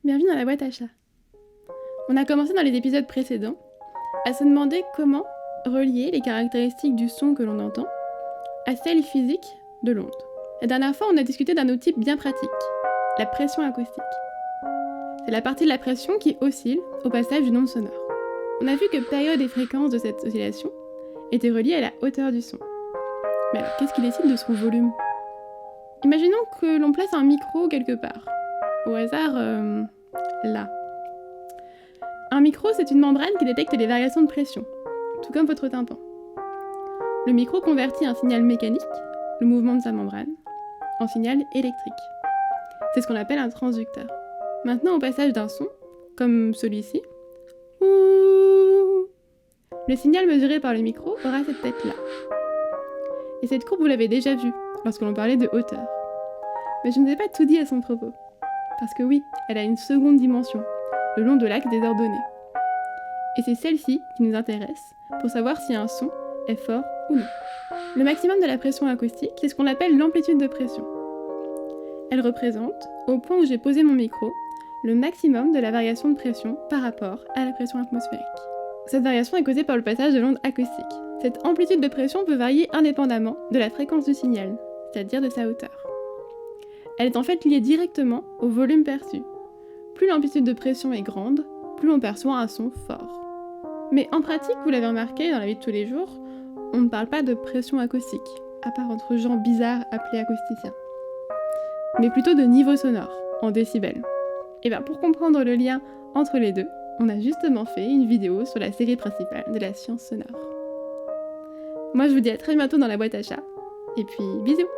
Bienvenue dans la boîte à chat. On a commencé dans les épisodes précédents à se demander comment relier les caractéristiques du son que l'on entend à celles physiques de l'onde. La dernière fois, on a discuté d'un outil bien pratique, la pression acoustique. C'est la partie de la pression qui oscille au passage d'une onde sonore. On a vu que période et fréquence de cette oscillation étaient reliées à la hauteur du son. Mais alors, qu'est-ce qui décide de son volume ? Imaginons que l'on place un micro quelque part. Au hasard, là. Un micro, c'est une membrane qui détecte les variations de pression, tout comme votre tympan. Le micro convertit un signal mécanique, le mouvement de sa membrane, en signal électrique. C'est ce qu'on appelle un transducteur. Maintenant, au passage d'un son, comme celui-ci, le signal mesuré par le micro aura cette tête-là. Et cette courbe, vous l'avez déjà vue lorsque l'on parlait de hauteur. Mais je ne vous ai pas tout dit à son propos. Parce que oui, elle a une seconde dimension, le long de l'axe des ordonnées. Et c'est celle-ci qui nous intéresse pour savoir si un son est fort ou non. Le maximum de la pression acoustique, c'est ce qu'on appelle l'amplitude de pression. Elle représente, au point où j'ai posé mon micro, le maximum de la variation de pression par rapport à la pression atmosphérique. Cette variation est causée par le passage de l'onde acoustique. Cette amplitude de pression peut varier indépendamment de la fréquence du signal, c'est-à-dire de sa hauteur. Elle est en fait liée directement au volume perçu. Plus l'amplitude de pression est grande, plus on perçoit un son fort. Mais en pratique, vous l'avez remarqué dans la vie de tous les jours, on ne parle pas de pression acoustique, à part entre gens bizarres appelés acousticiens. Mais plutôt de niveau sonore, en décibels. Et bien pour comprendre le lien entre les deux, on a justement fait une vidéo sur la série principale de la science sonore. Moi je vous dis à très bientôt dans la boîte à chat, et puis bisous!